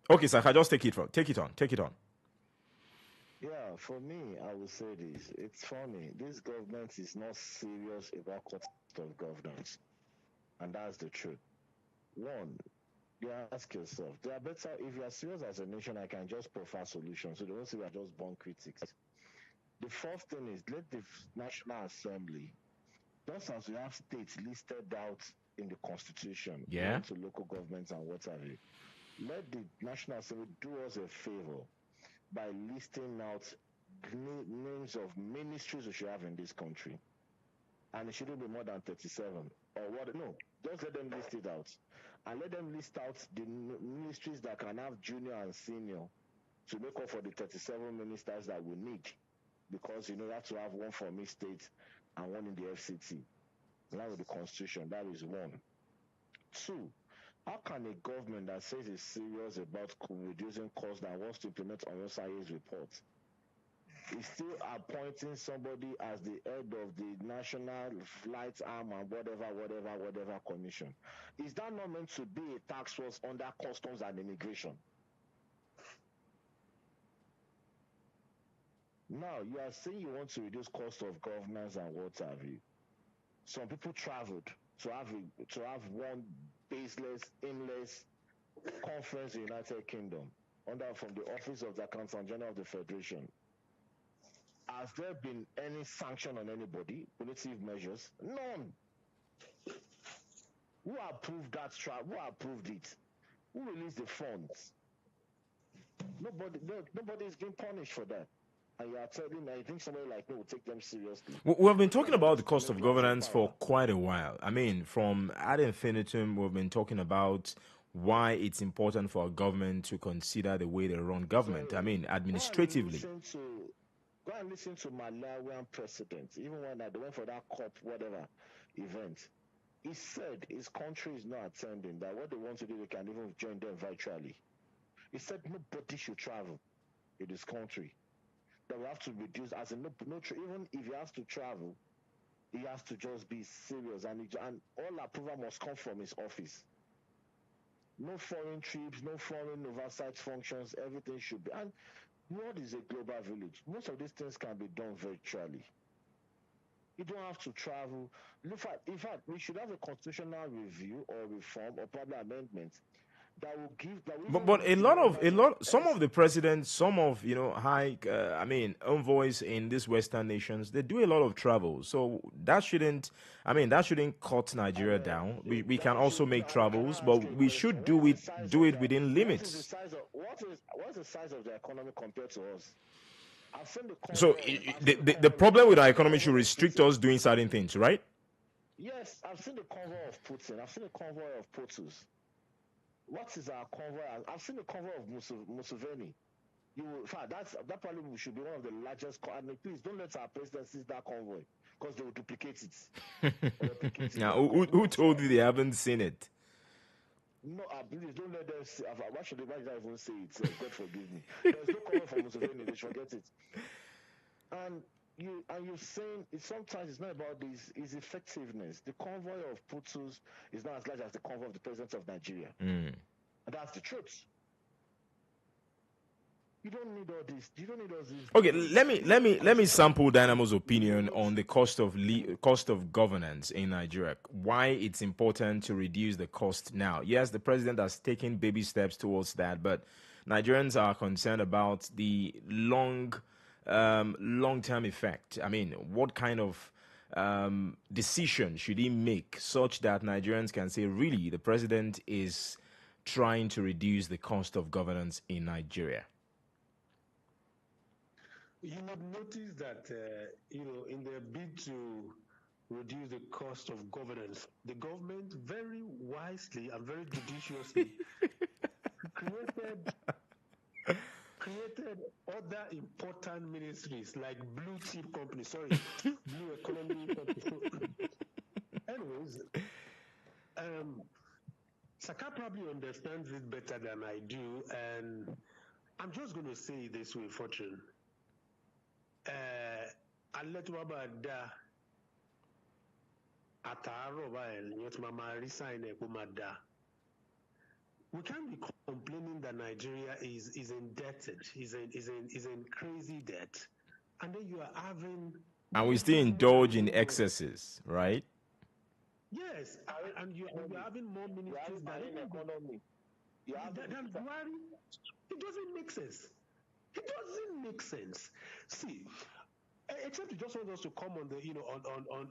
[SPEAKER 1] Okay, sir. I just take it on.
[SPEAKER 2] Yeah, for me, I would say this. It's funny. This government is not serious about cost of governance. And that's the truth. One, you ask yourself, they are better if you are serious as a nation, I can just profile solutions. So they won't say we are just born critics. The first thing is let the National Assembly, just as we have states listed out in the constitution,
[SPEAKER 1] Yeah.
[SPEAKER 2] to local governments and what have you, let the National Assembly do us a favor by listing out names of ministries we should have in this country. And it shouldn't be more than 37. Or what? No, just let them list it out. And let them list out the ministries that can have junior and senior to make up for the 37 ministers that we need. Because, you have to have one from each state and one in the FCT. That with the constitution, that is one. Two, how can a government that says it's serious about reducing costs that wants to implement Onyosaye's report is still appointing somebody as the head of the National Flight Arm and whatever commission? Is that not meant to be a task force under customs and immigration? Now, you are saying you want to reduce cost of governance and what have you. Some people traveled to have one baseless, aimless conference in the United Kingdom from the Office of the Accountant General of the Federation. Has there been any sanction on anybody? Punitive measures? None. Who approved that Who approved it? Who released the funds? Nobody is being punished for that. And you are telling me, I think somebody like me will take them seriously.
[SPEAKER 1] We have been talking about the cost of governance for quite a while. I mean, from ad infinitum, we've been talking about why it's important for a government to consider the way they run government. I mean, administratively.
[SPEAKER 2] Go and listen to Malawian president, even when they went for that COP, whatever event. He said his country is not attending, that what they want to do, they can even join them virtually. He said nobody should travel in this country. That we have to reduce, as in even if he has to travel, he has to just be serious, and all approval must come from his office. No foreign trips, no foreign oversight functions, everything should be. And what is a global village? Most of these things can be done virtually. You don't have to travel. In fact, we should have a constitutional review or reform or probably amendment that will give.
[SPEAKER 1] Some of the presidents, some of envoys in these Western nations, they do a lot of travel. So that shouldn't cut Nigeria down. We can also make travels, but we should do it within limits.
[SPEAKER 2] What's the size of the economy compared to us?
[SPEAKER 1] So the problem with our economy should restrict us doing certain things, right?
[SPEAKER 2] Yes, I've seen the convoy of Putin. I've seen the convoy of POTUS. What is our convoy? I've seen the convoy of Museveni. That probably should be one of the largest. Please don't let our president seize that convoy. because they will duplicate it. Replicate it.
[SPEAKER 1] Now,
[SPEAKER 2] But I
[SPEAKER 1] who
[SPEAKER 2] know
[SPEAKER 1] told
[SPEAKER 2] try.
[SPEAKER 1] you they haven't seen it?
[SPEAKER 2] No, please don't let them say. Why should they even say it? God forgive me. There's no cover for Museveni. They should forget it. And you're saying it, sometimes it's not about this, it's effectiveness. The convoy of Putus is not as large as the convoy of the president of Nigeria. And that's the truth. You don't need all this. You don't need all this.
[SPEAKER 1] Okay, let me sample Dynamo's opinion on the cost of governance in Nigeria. Why it's important to reduce the cost now. Yes, the president has taken baby steps towards that, but Nigerians are concerned about the long-term effect. I mean, what kind of decision should he make such that Nigerians can say, really, the president is trying to reduce the cost of governance in Nigeria?
[SPEAKER 3] You would notice that, in their bid to reduce the cost of governance, the government very wisely and very judiciously created other important ministries like blue chip companies, blue economy companies. Anyways, Saka probably understands it better than I do, and I'm just going to say it this way, Fortune. Aletwabada ataro ba resign. We can't be complaining that Nigeria is indebted, is in crazy debt, and then you are having
[SPEAKER 1] and we still indulge in excesses, right?
[SPEAKER 3] Yes, and you're having more ministries than
[SPEAKER 2] economy.
[SPEAKER 3] Than Buhari. It doesn't make sense. It doesn't make sense. See, except you just want us to come on the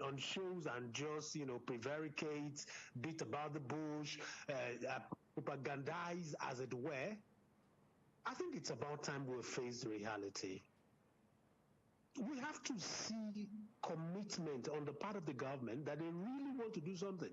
[SPEAKER 3] on shows and just prevaricate, beat about the bush, propagandize as it were. I think it's about time we face reality. We have to see commitment on the part of the government that they really want to do something.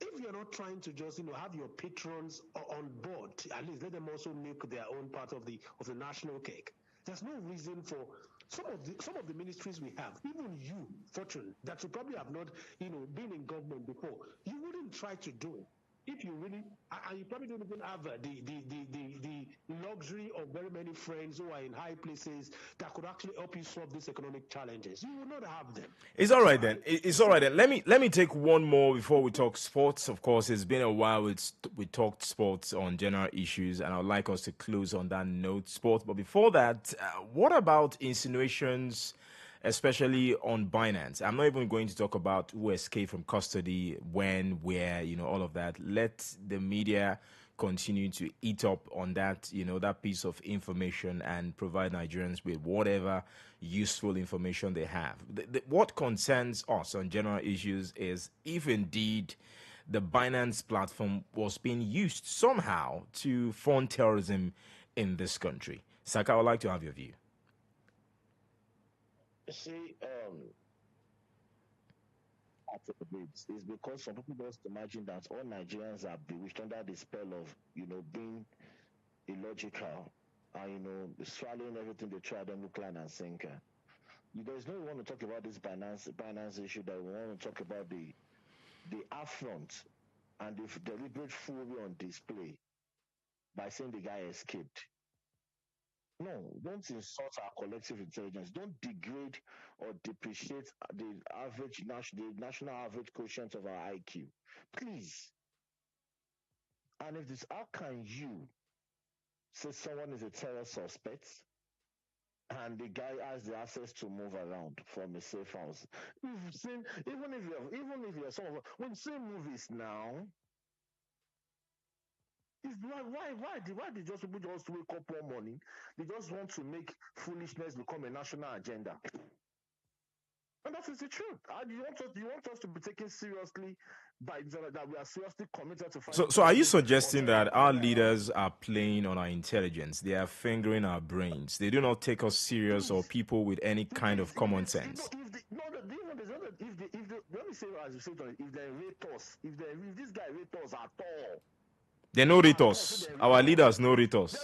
[SPEAKER 3] If you're not trying to just have your patrons on board, at least let them also make their own part of the national cake. There's no reason for some of the ministries we have, even you, Fortune, that you probably have not been in government before, you wouldn't try to do it. If you really, and you probably don't even have the luxury of very many friends who are in high places that could actually help you solve these economic challenges. You will not have them.
[SPEAKER 1] It's all right then. It's all right then. Let me take one more before we talk sports. Of course, it's been a while we talked sports on general issues, and I'd like us to close on that note, sports. But before that, what about insinuations, especially on Binance? I'm not even going to talk about who escaped from custody, when, where, all of that. Let the media continue to eat up on that, that piece of information and provide Nigerians with whatever useful information they have. What concerns us on general issues is if indeed the Binance platform was being used somehow to fund terrorism in this country. Saka, I would like to have your view.
[SPEAKER 2] See, it's because some people just imagine that all Nigerians are bewitched under the spell of, being illogical and, swallowing everything they try, them hook, line, and sinker. There's no one to talk about this Binance issue, that we want to talk about the affront and the deliberate foolery on display by saying the guy escaped. No, don't insult our collective intelligence. Don't degrade or depreciate the national average quotient of our IQ. Please. And if this, how can you say someone is a terror suspect and the guy has the access to move around from a safe house? You've seen, even if you're someone, when you see movies now, why did just people just wake up one morning? They just want to make foolishness become a national agenda. And that is the truth. You want us to be taken seriously by that we are seriously committed to fighting.
[SPEAKER 1] So are you suggesting that our leaders are playing on our intelligence? They are fingering our brains. They do not take us serious, or people with any kind of common sense.
[SPEAKER 2] Let me say as you said, if they rate us, if this guy rate us at all.
[SPEAKER 1] They no rate us. Our leaders no rate us.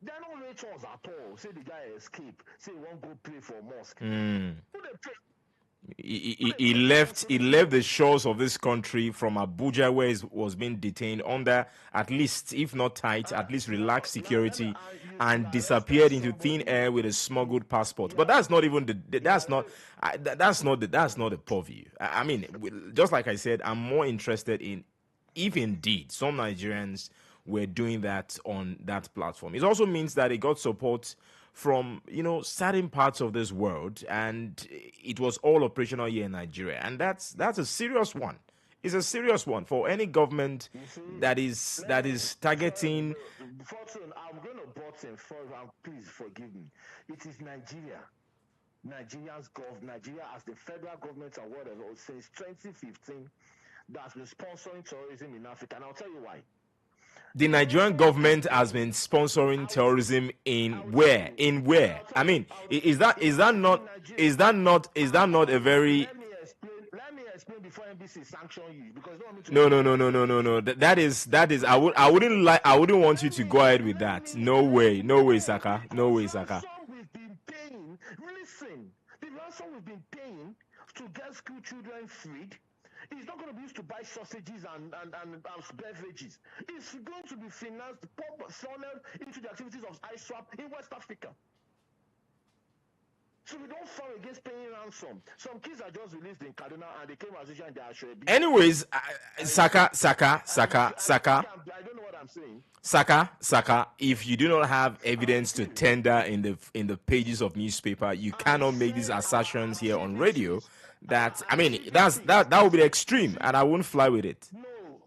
[SPEAKER 2] They don't rate us at all. Say the guy escape. Say he won't go pray for mosque.
[SPEAKER 1] Mm.
[SPEAKER 2] Who they pray?
[SPEAKER 1] He left the shores of this country from Abuja, where he was being detained under, at least if not tight, at least relaxed security, and disappeared into thin air with a smuggled passport. But that's not even that's not the purview. I mean, just like I said, I'm more interested in if indeed some Nigerians were doing that on that platform. It also means that it got support from certain parts of this world, and it was all operational here in Nigeria, and that's a serious one. It's a serious one for any government that is targeting.
[SPEAKER 2] Fortune, I'm going to butt in for, and please forgive me. It is Nigeria. Nigeria as the federal government or whatever, since 2015, that's been sponsoring terrorism in Africa. And I'll tell you why.
[SPEAKER 1] The Nigerian government has been sponsoring terrorism in where? In where? I mean, is that not a very
[SPEAKER 2] Let me explain before NBC sanction you, because
[SPEAKER 1] no. That is I wouldn't want you to go ahead with that. No way, Saka. No way, Saka.
[SPEAKER 2] We've been paying. Listen, the ransom we've been paying to get school children freed. It's not going to be used to buy sausages and beverages. It's going to be financed, funneled into the activities of ISWAP in West Africa. So we don't fall against paying ransom. Some kids are just released in Kaduna and they came as usual and they are sure.
[SPEAKER 1] Anyways, Saka.
[SPEAKER 2] I don't know what I'm saying.
[SPEAKER 1] Saka, if you do not have evidence to tender in the pages of newspaper, you cannot make these assertions here on radio. That that would be extreme, and I won't fly with it.
[SPEAKER 2] No,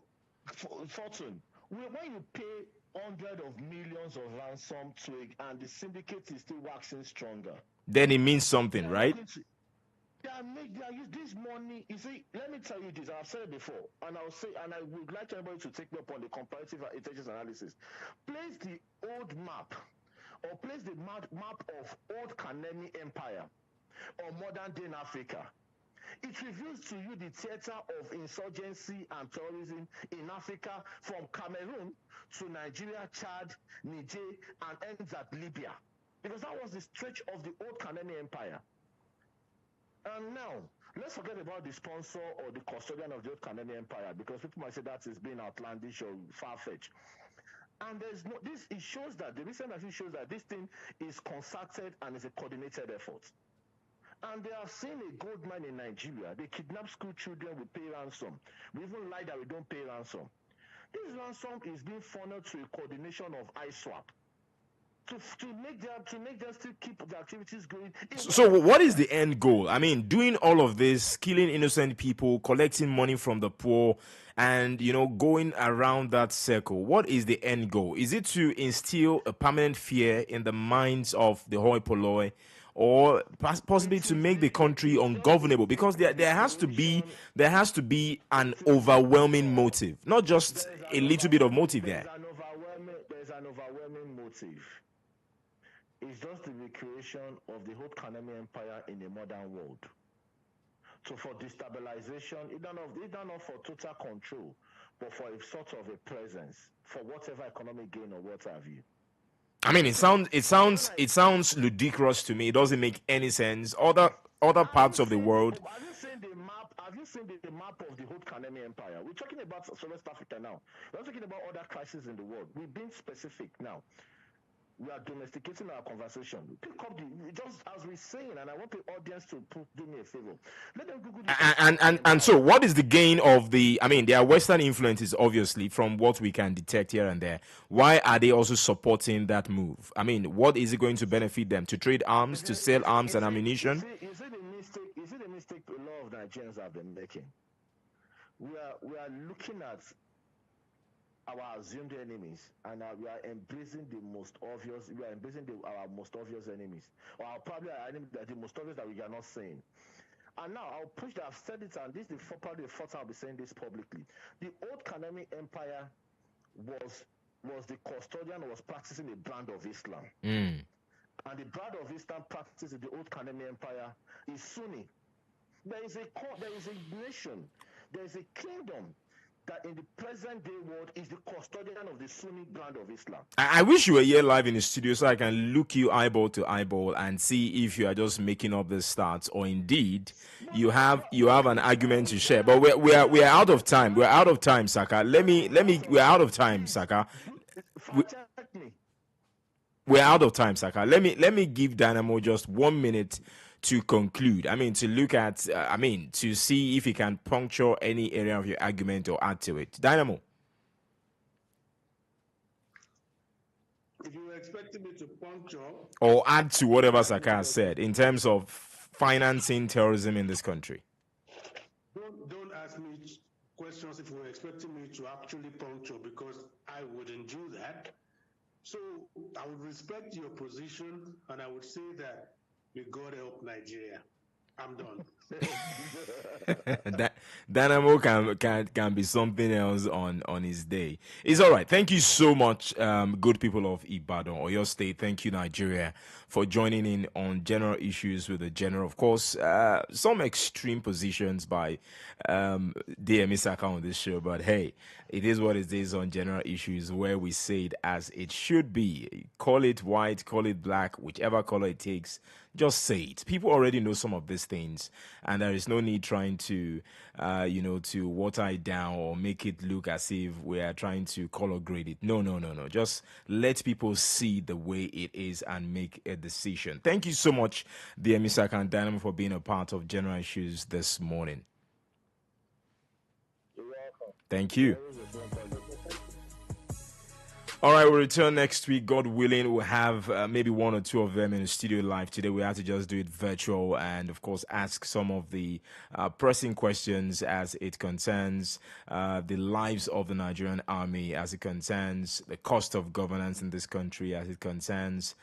[SPEAKER 2] Fortune. When you pay hundreds of millions of ransom to it, and the syndicate is still waxing stronger,
[SPEAKER 1] then it means something, right?
[SPEAKER 2] This money. You see, let me tell you this. I've said it before, and I'll say, and I would like everybody to take me up on the comparative intelligence analysis. Place the old map, or place the map of old Kanemi Empire, or modern day in Africa. It reveals to you the theater of insurgency and terrorism in Africa, from Cameroon to Nigeria, Chad, Niger, and ends at Libya. Because that was the stretch of the old Kanemi Empire. And now, let's forget about the sponsor or the custodian of the old Kanemi Empire, because people might say that is being outlandish or far-fetched. And there's no this. It shows that the recent analysis shows that this thing is concerted and is a coordinated effort. And they have seen a gold mine in Nigeria. They kidnap school children, we pay ransom. We even lie that we don't pay ransom. This ransom is being funneled to a coordination of ISWAP to make them still keep the activities going.
[SPEAKER 1] So what is the end goal? I mean, doing all of this, killing innocent people, collecting money from the poor, and going around that circle. What is the end goal? Is it to instill a permanent fear in the minds of the hoi polloi, or possibly to make the country ungovernable? Because there has to be an overwhelming motive, not just a little bit of motive there.
[SPEAKER 2] There's an overwhelming motive. It's just the recreation of the whole Kanemi Empire in a modern world. So for destabilization, either not for total control, but for a sort of a presence, for whatever economic gain or what have you.
[SPEAKER 1] I mean, it sounds ludicrous to me. It doesn't make any sense. Other parts of the world.
[SPEAKER 2] Have you seen the map? Have you seen the map of the whole Kanemi Empire? We're talking about West Africa now. We're not talking about other crises in the world. We're being specific now. We are domesticating our conversation. Pick up just as we're saying, and I want the audience to do me a favor. Let them Google this.
[SPEAKER 1] And so, what is the gain of the? I mean, there are Western influences, obviously, from what we can detect here and there. Why are they also supporting that move? I mean, what is it going to benefit them? To trade arms, to sell arms and ammunition?
[SPEAKER 2] Is it the mistake a lot of Nigerians have been making? We are looking at our assumed enemies, and we are embracing the most obvious. We are embracing our most obvious enemies, or probably our enemies, the most obvious that we are not saying. And now I'll push that. I've said it, and this is probably the first time I'll be saying this publicly. The old Kanemi Empire was the custodian, was practicing the brand of Islam, and the brand of Islam practiced in the old Kanemi Empire is Sunni. There is a nation, there is a kingdom that in the present day world is the custodian of the Sunni brand of Islam.
[SPEAKER 1] I wish you were here live in the studio so I can look you eyeball to eyeball and see if you are just making up the stats or indeed you have an argument to share. But we're out of time. We're out of time, Saka. We're out of time, Saka.
[SPEAKER 2] Fact me.
[SPEAKER 1] We're out of time, Saka. Let me give Dynamo just 1 minute to conclude. I mean, to look at, to see if he can puncture any area of your argument or add to it. Dynamo.
[SPEAKER 3] If you were expecting me to puncture
[SPEAKER 1] or add to whatever Saka has said in terms of financing terrorism in this country.
[SPEAKER 3] Don't ask me questions if you were expecting me to actually puncture, because I wouldn't do that. So I would respect your position and I would say that may God help Nigeria. I'm done.
[SPEAKER 1] That Dynamo can be something else on his day. It's all right. Thank you so much, good people of Ibadan or your state. Thank you, Nigeria, for joining in on general issues with the general. Of course, some extreme positions by DM Isaka on this show, but hey, it is what it is on general issues where we say it as it should be. Call it white, call it black, whichever color it takes. Just say it. People already know some of these things, and there is no need trying to, to water it down or make it look as if we are trying to color grade it. No. Just let people see the way it is and make a decision. Thank you so much, dear Misaka and Dynamo, for being a part of General Issues this morning.
[SPEAKER 2] You're welcome.
[SPEAKER 1] Thank you. All right, we'll return next week, God willing. We'll have maybe one or two of them in the studio live today. We had to just do it virtual and, of course, ask some of the pressing questions as it concerns the lives of the Nigerian army, as it concerns the cost of governance in this country, as it concerns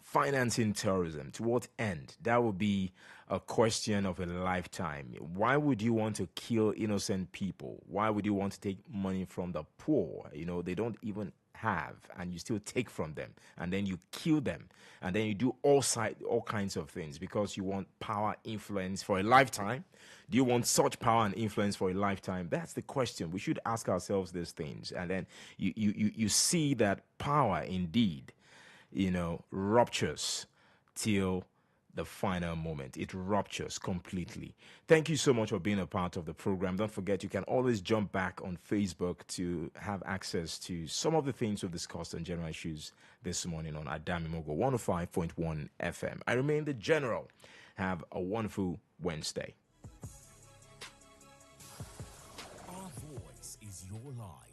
[SPEAKER 1] financing terrorism. To what end? That would be a question of a lifetime. Why would you want to kill innocent people? Why would you want to take money from the poor? They don't even have, and you still take from them, and then you kill them, and then you do all kinds of things because you want power, influence for a lifetime. Do you want such power and influence for a lifetime? That's the question. We should ask ourselves these things, and then you see that power indeed ruptures till the final moment. It ruptures completely. Thank you so much for being a part of the program. Don't forget, you can always jump back on Facebook to have access to some of the things we've discussed on general issues this morning on Adamimogo 105.1 FM. I remain the General. Have a wonderful Wednesday.
[SPEAKER 6] Our voice is your life.